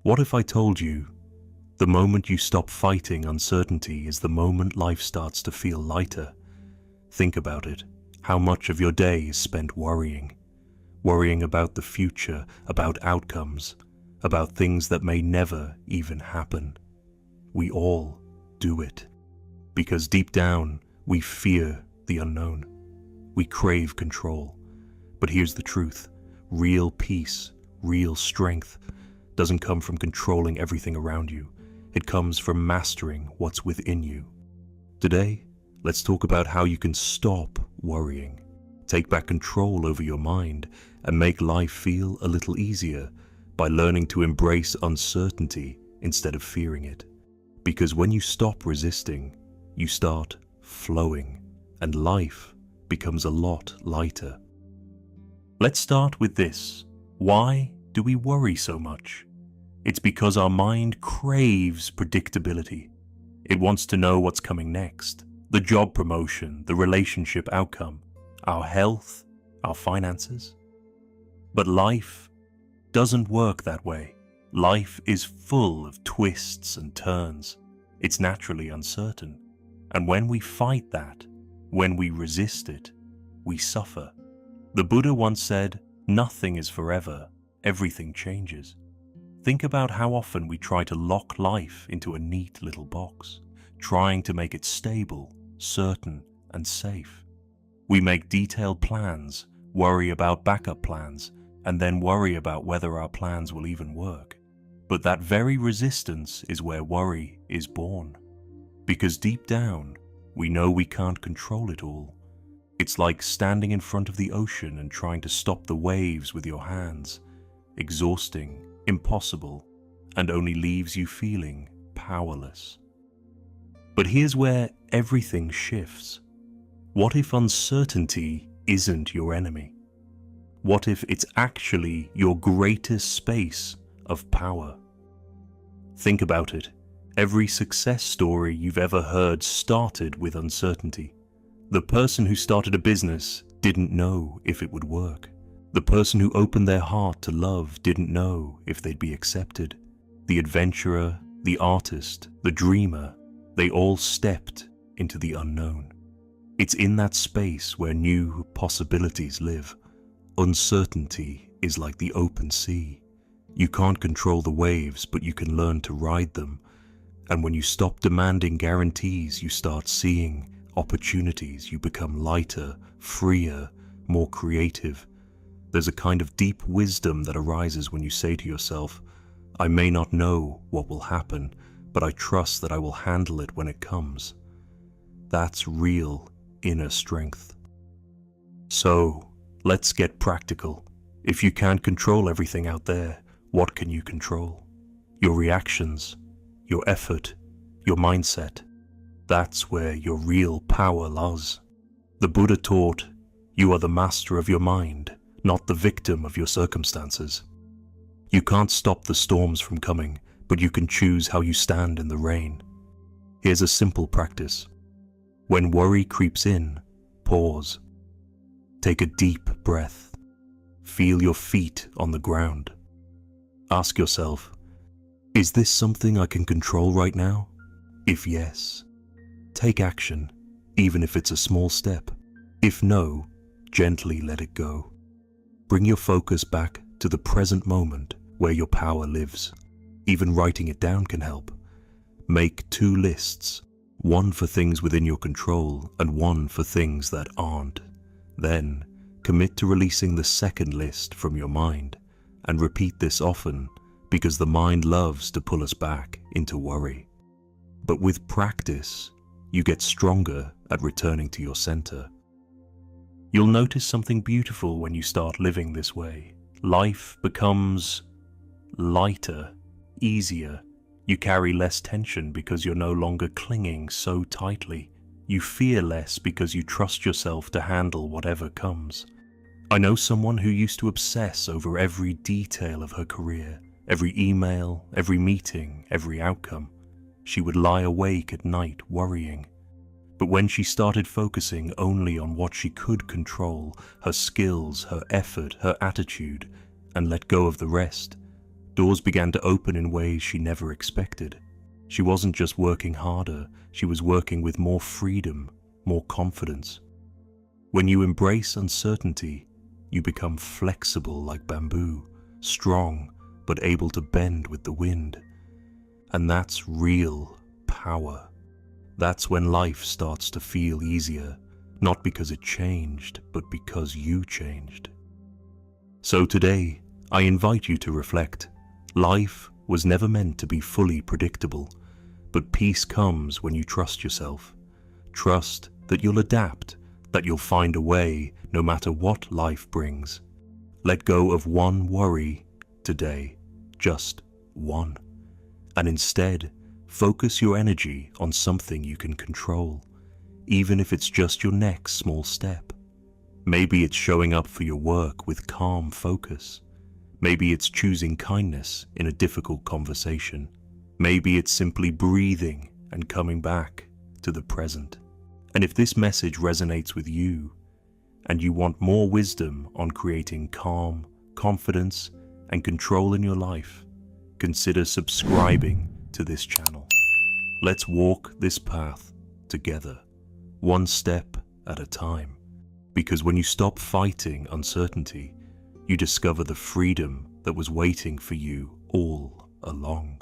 What if I told you the moment you stop fighting uncertainty is the moment life starts to feel lighter? Think about it. How much of your day is spent worrying? Worrying about the future, about outcomes, about things that may never even happen. We all do it. Because deep down, we fear the unknown. We crave control. But here's the truth. Real peace, real strength doesn't come from controlling everything around you. It comes from mastering what's within you. Today, let's talk about how you can stop worrying, take back control over your mind, and make life feel a little easier by learning to embrace uncertainty instead of fearing it. Because when you stop resisting, you start flowing, and life becomes a lot lighter. Let's start with this. Why do we worry so much? It's because our mind craves predictability. It wants to know what's coming next. The job promotion, the relationship outcome, our health, our finances. But life doesn't work that way. Life is full of twists and turns. It's naturally uncertain. And when we fight that, when we resist it, we suffer. The Buddha once said, "Nothing is forever, everything changes." Think about how often we try to lock life into a neat little box, trying to make it stable, certain, and safe. We make detailed plans, worry about backup plans, and then worry about whether our plans will even work. But that very resistance is where worry is born. Because deep down, we know we can't control it all. It's like standing in front of the ocean and trying to stop the waves with your hands. Exhausting, impossible, and only leaves you feeling powerless. But here's where everything shifts. What if uncertainty isn't your enemy? What if it's actually your greatest space of power? Think about it. Every success story you've ever heard started with uncertainty. The person who started a business didn't know if it would work. The person who opened their heart to love didn't know if they'd be accepted. The adventurer, the artist, the dreamer, they all stepped into the unknown. It's in that space where new possibilities live. Uncertainty is like the open sea. You can't control the waves, but you can learn to ride them. And when you stop demanding guarantees, you start seeing opportunities. You become lighter, freer, more creative. There's a kind of deep wisdom that arises when you say to yourself, "I may not know what will happen, but I trust that I will handle it when it comes." That's real inner strength. So, let's get practical. If you can't control everything out there, what can you control? Your reactions, your effort, your mindset. That's where your real power lies. The Buddha taught, you are the master of your mind, not the victim of your circumstances. You can't stop the storms from coming, but you can choose how you stand in the rain. Here's a simple practice. When worry creeps in, pause. Take a deep breath. Feel your feet on the ground. Ask yourself, is this something I can control right now? If yes, take action, even if it's a small step. If no, gently let it go. Bring your focus back to the present moment where your power lives. Even writing it down can help. Make 2 lists, one for things within your control and one for things that aren't. Then, commit to releasing the second list from your mind, and repeat this often because the mind loves to pull us back into worry. But with practice, you get stronger at returning to your center. You'll notice something beautiful when you start living this way. Life becomes lighter, easier. You carry less tension because you're no longer clinging so tightly. You fear less because you trust yourself to handle whatever comes. I know someone who used to obsess over every detail of her career, every email, every meeting, every outcome. She would lie awake at night worrying. But when she started focusing only on what she could control, her skills, her effort, her attitude, and let go of the rest, Doors began to open in ways she never expected. She wasn't just working harder, she was working with more freedom, more confidence. When you embrace uncertainty, you become flexible like bamboo, strong but able to bend with the wind. And that's real power. That's when life starts to feel easier, not because it changed, but because you changed. So today, I invite you to reflect. Life was never meant to be fully predictable, but peace comes when you trust yourself. Trust that you'll adapt, that you'll find a way no matter what life brings. Let go of one worry today, just one. And instead, focus your energy on something you can control, even if it's just your next small step. Maybe it's showing up for your work with calm focus. Maybe it's choosing kindness in a difficult conversation. Maybe it's simply breathing and coming back to the present. And if this message resonates with you, and you want more wisdom on creating calm, confidence, and control in your life, consider subscribing to this channel. Let's walk this path together, one step at a time. Because when you stop fighting uncertainty, you discover the freedom that was waiting for you all along.